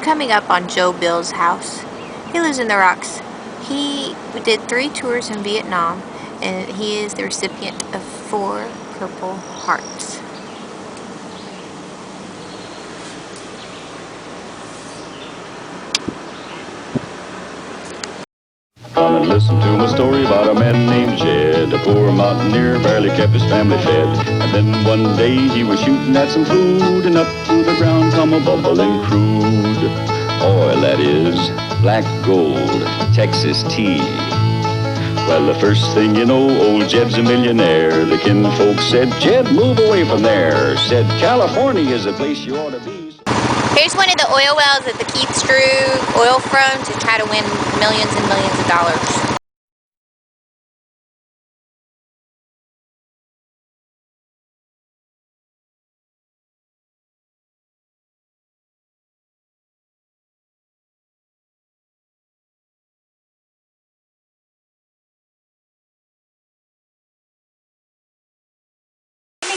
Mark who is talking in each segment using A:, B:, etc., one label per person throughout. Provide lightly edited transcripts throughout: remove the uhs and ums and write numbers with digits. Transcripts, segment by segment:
A: coming up on Joe Bill's house. He lives in the rocks. He did 3 tours in Vietnam, and he is the recipient of 4 Purple Hearts.
B: Come and listen to my story about a man named Jed. A poor mountaineer barely kept his family fed. And then one day he was shooting at some food, and up through the ground come a bubbling crude oil, that is, black gold, Texas tea. Well, the first thing you know, old Jed's a millionaire. The kinfolk said, Jed, move away from there. Said, California is the place you ought to be.
A: Here's one of the oil wells that the Keiths drew oil from to try to win millions and millions of dollars.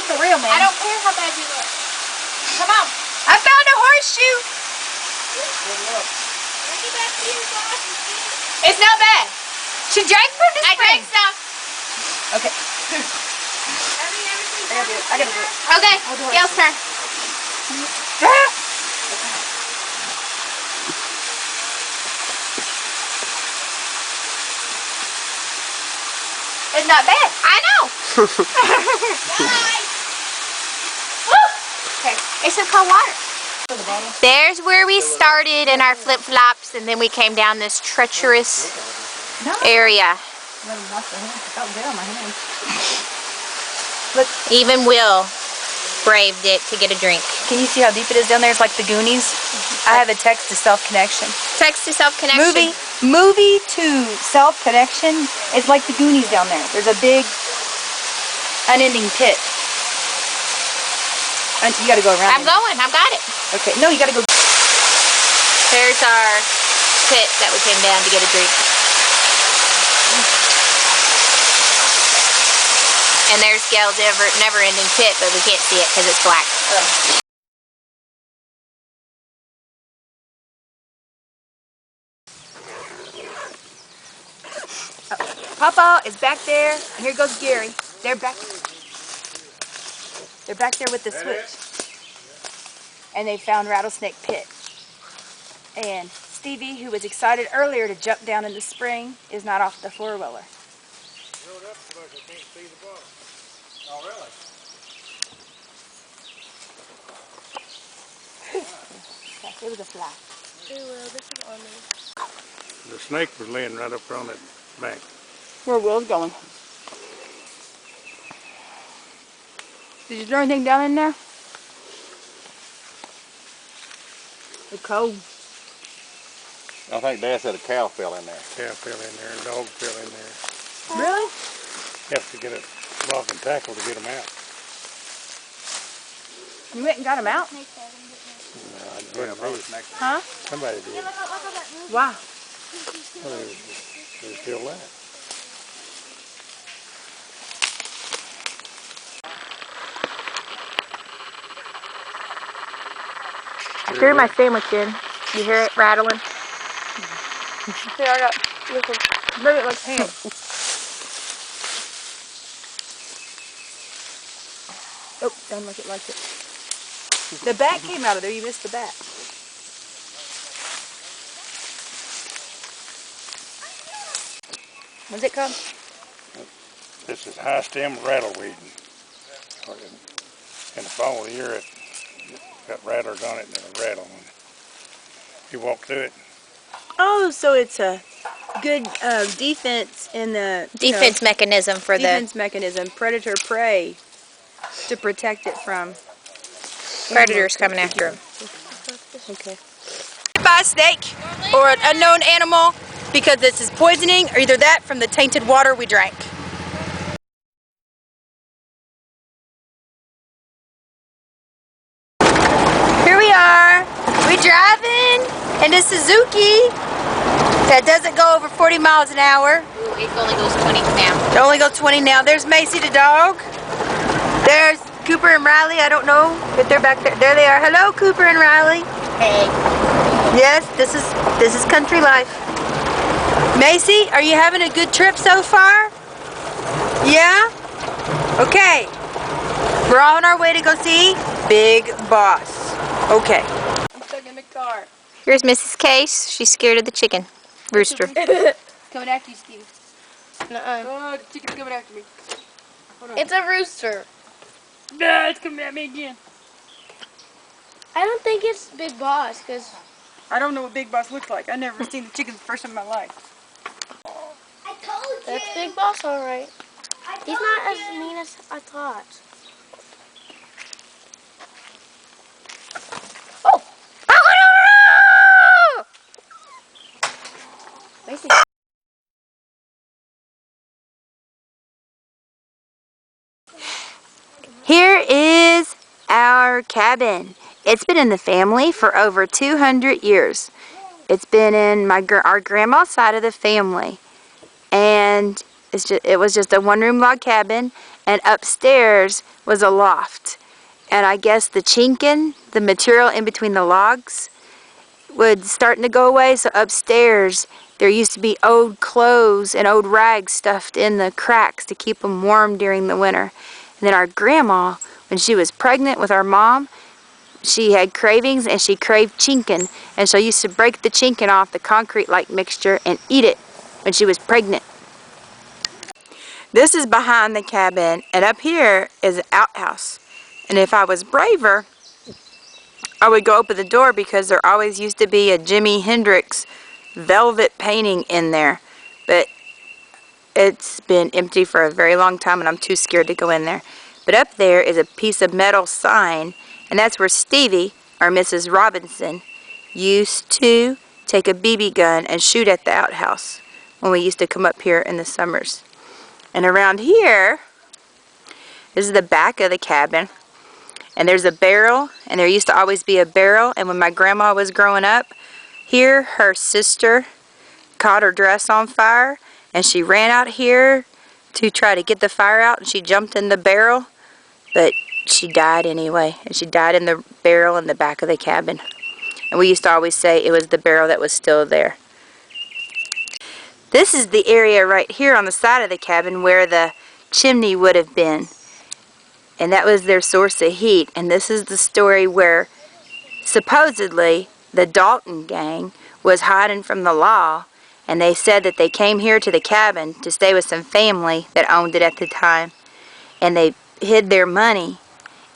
C: For real, man.
A: I don't care how bad you look.
C: Come on. I found a horseshoe. It's not bad. She drank from the spring.
A: I drank some.
C: Okay. I gotta do it.
A: Okay. Gail's turn.
C: It's not bad.
A: I know.
C: Okay.
A: It's some cold water. There's where we started in our flip-flops, and then we came down this treacherous area.
C: Look.
A: Even Will braved it to get a drink.
C: Can you see how deep it is down there? It's like the Goonies. I have a text to self-connection.
A: Text to self-connection.
C: Movie to self-connection. It's like the Goonies down there. There's a big unending pit. And you gotta go around.
A: I'm going. I've got it.
C: Okay. No, you gotta go.
A: There's our pit that we came down to get a drink. And there's Gail's never-ending pit, but we can't see it because it's black.
C: Papa is back there, and here goes Gary. They're back there with the switch. And they found Rattlesnake Pit. And Stevie, who was excited earlier to jump down in the spring, is not off the four-wheeler.
D: Oh, really?
C: It was a fly.
E: This is on me.
D: The snake was laying right up on that bank.
C: Where Will's going? Did you throw anything down in there? It's cold.
F: I think Dad said a cow fell in there.
D: Cow fell in there, a dog fell in there.
C: Really?
D: You have to get a block and tackle to get them out.
C: You went and got them out?
D: No, I didn't do it.
C: Huh?
D: Somebody did.
C: Wow.
D: Well, there's still that.
A: I threw my sandwich in. You hear it rattling?
C: Here, I got, listen, bring it like ham. Oh, don't like it like it. The bat came out of there, you missed the bat. What's it called?
D: This is high stem rattleweed. In the fall of the year, it's got rattlers on it and it'll rattle. You walk through it.
C: Oh, so it's a good defense in the
A: Defense mechanism for
C: defense mechanism, predator prey, to protect it from
A: predators coming after them.
C: Okay. By a snake or an unknown animal because this is poisoning, or either that from the tainted water we drank. Here we are. We're driving in a Suzuki that doesn't go over 40 miles an hour.
A: Ooh, it only goes 20 now.
C: It only goes 20 now. There's Macy the dog. There's Cooper and Riley. I don't know if they're back there. There they are. Hello, Cooper and Riley.
A: Hey. Yes, this is country life. Macy, are you having a good trip so far? Yeah? Okay. We're on our way to go see Big Boss. Okay.
E: I'm stuck in the car.
A: Here's Mrs. Case. She's scared of the chicken. Rooster.
C: Coming after you, Steve.
E: Nuh-uh.
C: Oh, the chicken's coming after me. Hold on.
E: It's a rooster.
C: Nah, it's coming at me again.
E: I don't think it's Big Boss, because
C: I don't know what Big Boss looks like. I've never seen the chicken the first time in my life.
E: that's Big Boss, all right. He's not as mean as I thought.
C: Oh! Macy.
A: Here is our cabin. It's been in the family for over 200 years. It's been in our grandma's side of the family. And it was just a one-room log cabin, and upstairs was a loft. And I guess the chinking, the material in between the logs, was starting to go away, so upstairs there used to be old clothes and old rags stuffed in the cracks to keep them warm during the winter. And then our grandma, when she was pregnant with our mom, she had cravings and she craved chinkin, and so used to break the chinkin off the concrete-like mixture and eat it when she was pregnant. This is behind the cabin, and up here is an outhouse. And if I was braver, I would go open the door because there always used to be a Jimi Hendrix velvet painting in there. But it's been empty for a very long time and I'm too scared to go in there. But up there is a piece of metal sign, and that's where Stevie, or Mrs. Robinson, used to take a BB gun and shoot at the outhouse when we used to come up here in the summers. And around here, this is the back of the cabin, and there's a barrel, and there used to always be a barrel, and when my grandma was growing up here, her sister caught her dress on fire, and she ran out here to try to get the fire out, and she jumped in the barrel, but she died anyway, and she died in the barrel in the back of the cabin. And we used to always say it was the barrel that was still there. This is the area right here on the side of the cabin where the chimney would have been, and that was their source of heat. And this is the story where supposedly the Dalton gang was hiding from the law, and they said that they came here to the cabin to stay with some family that owned it at the time, and they hid their money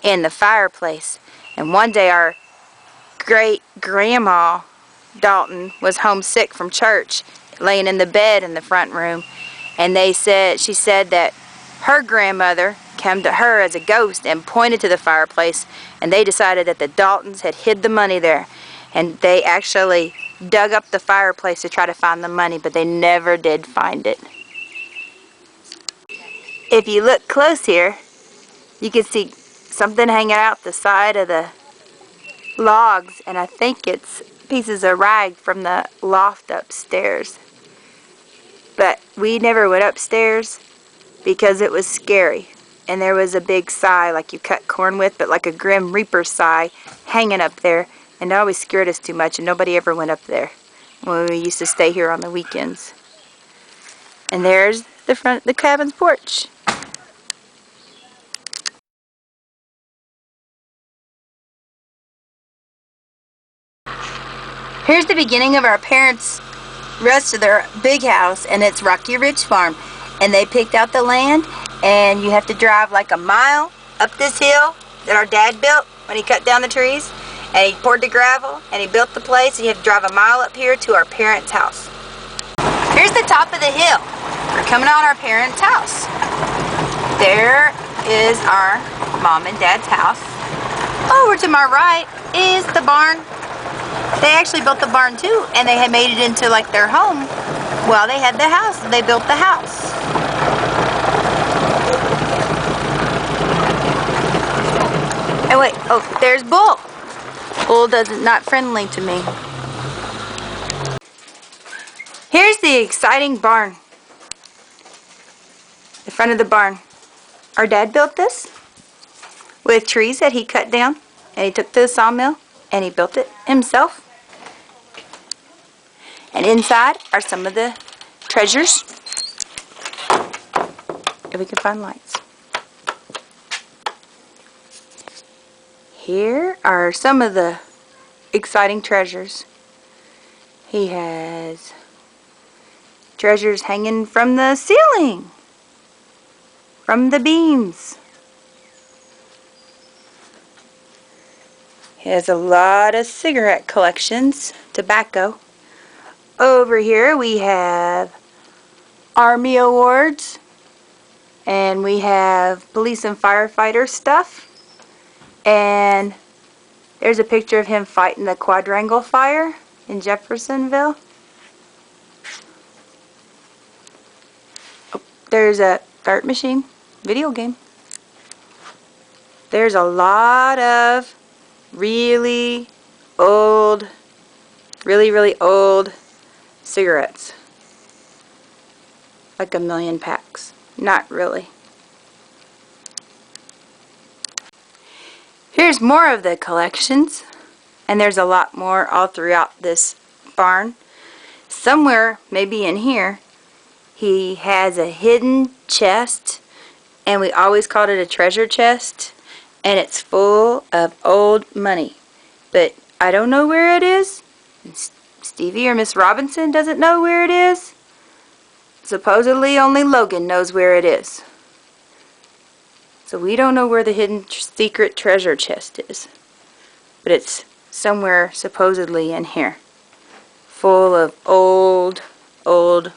A: in the fireplace. And one day our great-grandma Dalton was homesick from church, laying in the bed in the front room, and she said that her grandmother came to her as a ghost and pointed to the fireplace, and they decided that the Daltons had hid the money there, and they actually dug up the fireplace to try to find the money, but they never did find it. If you look close here, you can see something hanging out the side of the logs, and I think it's pieces of rag from the loft upstairs. But we never went upstairs because it was scary, and there was a big sigh like you cut corn with, but like a Grim Reaper sigh hanging up there, and it always scared us too much, and nobody ever went up there when we used to stay here on the weekends. And there's the cabin's porch. Here's the beginning of our parents' rest of their big house, and it's Rocky Ridge Farm. And they picked out the land, and you have to drive like a mile up this hill that our dad built when he cut down the trees. And he poured the gravel, and he built the place, and you have to drive a mile up here to our parents' house. Here's the top of the hill. We're coming on our parents' house. There is our mom and dad's house. Over to my right is the barn. They actually built the barn too, and they had made it into like their home. Well, they had the house, they built the house. And wait, oh, there's Bull. Bull not friendly to me. Here's the exciting barn. The front of the barn. Our dad built this with trees that he cut down, and he took to the sawmill, and he built it himself. And inside are some of the treasures. If we can find lights. Here are some of the exciting treasures. He has treasures hanging from the ceiling, from the beams. He has a lot of cigarette collections, tobacco. Over here we have Army awards, and we have police and firefighter stuff, and there's a picture of him fighting the quadrangle fire in Jeffersonville. Oh, there's a dart machine video game. There's a lot of really old cigarettes. Like 1,000,000 packs. Not really. Here's more of the collections. And there's a lot more all throughout this barn. Somewhere, maybe in here, he has a hidden chest. And we always called it a treasure chest. And it's full of old money. But I don't know where it is. Stevie or Miss Robinson doesn't know where it is. Supposedly only Logan knows where it is. So we don't know where the hidden secret treasure chest is. But it's somewhere supposedly in here. Full of old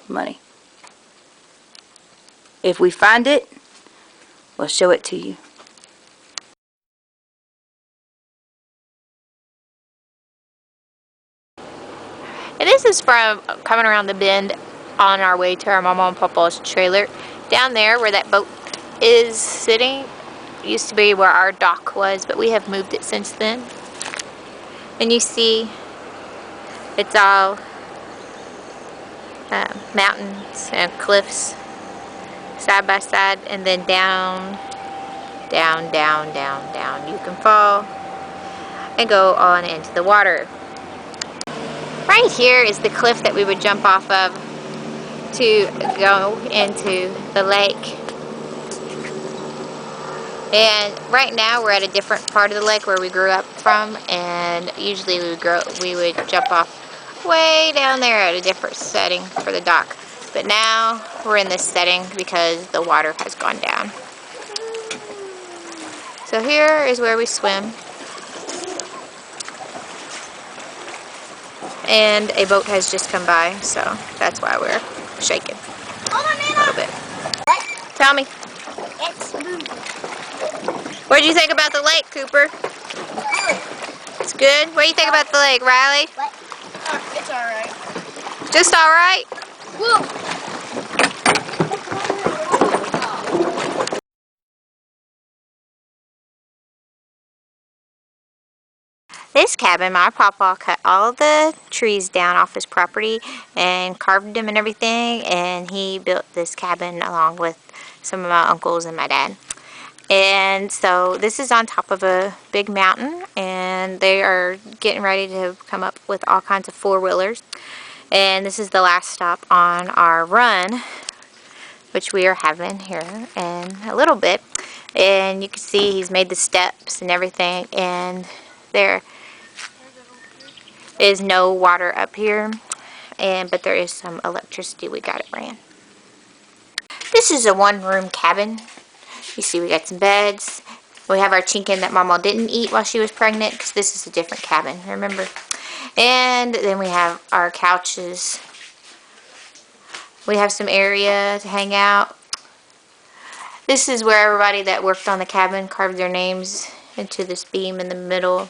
A: money. If we find it, we'll show it to you.
G: And this is from coming around the bend on our way to our Mama and Papa's trailer. Down there where that boat is sitting used to be where our dock was, but we have moved it since then. And you see it's all mountains and cliffs side by side, and then down. You can fall and go on into the water. Right here is the cliff that we would jump off of to go into the lake. And right now we're at a different part of the lake where we grew up from, and usually we would jump off way down there at a different setting for the dock. But now we're in this setting because the water has gone down. So here is where we swim. And a boat has just come by, so that's why we're shaking a little bit. Tell me. What did you think about the lake, Cooper? It's good? What do you think about the lake, Riley?
E: It's alright.
G: Just alright?
E: Whoa!
G: This cabin, my papa cut all the trees down off his property and carved them and everything, and he built this cabin along with some of my uncles and my dad. And so this is on top of a big mountain, and they are getting ready to come up with all kinds of four-wheelers. And this is the last stop on our run, which we are having here in a little bit. And you can see he's made the steps and everything, and there is no water up here, but there is some electricity. We got it ran. This is a one-room cabin. You see we got some beds. We have our chicken that Mama didn't eat while she was pregnant, because this is a different cabin, remember? And then we have our couches. We have some area to hang out. This is where everybody that worked on the cabin carved their names into this beam in the middle.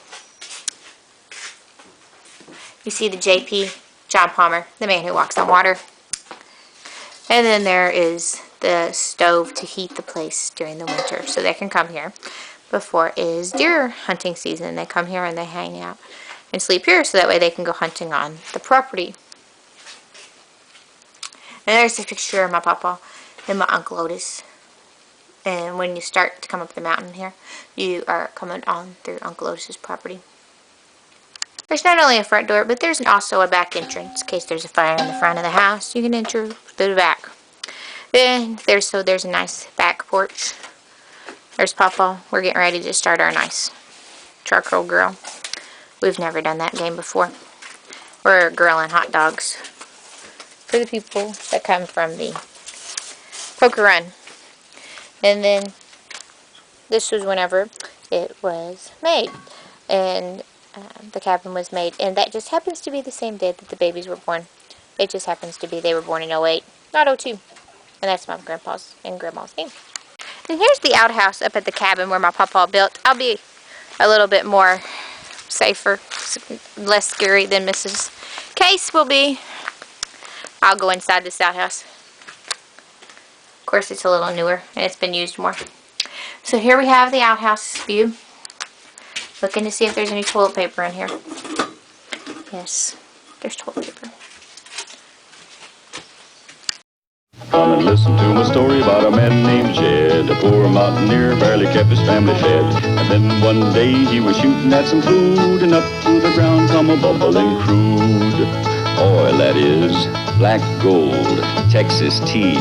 G: You see the JP, John Palmer, the man who walks on water. And then there is the stove to heat the place during the winter, so they can come here before it is deer hunting season. They come here and they hang out and sleep here, so that way they can go hunting on the property. And there's a picture of my papa and my Uncle Otis. And when you start to come up the mountain here, you are coming on through Uncle Otis's property. There's not only a front door, but there's also a back entrance in case there's a fire in the front of the house. You can enter through the back. Then there's a nice back porch. There's Papa. We're getting ready to start our nice charcoal grill. We've never done that game before. We're grilling hot dogs for the people that come from the Poker Run. And then this was whenever it was made. And the cabin was made. And that just happens to be the same day that the babies were born. It just happens to be they were born in 08, not 02. And that's my grandpa's and grandma's name. And here's the outhouse up at the cabin where my papa built. I'll be a little bit more safer, less scary than Mrs. Case will be. I'll go inside this outhouse. Of course, it's a little newer and it's been used more. So here we have the outhouse view. Looking to see if there's any toilet paper in here. Yes, there's toilet paper.
B: Come and listen to my story about a man named Jed. A poor mountaineer barely kept his family fed. And then one day he was shooting at some food, and up through the ground come a bubbling crude oil, that is, black gold, Texas tea.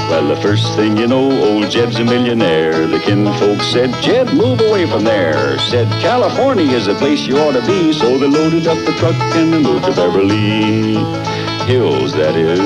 B: Well, the first thing you know, old Jed's a millionaire. The kinfolk said, Jed, move away from there. Said, California is the place you ought to be. So they loaded up the truck and they moved to Beverly Hills, that is.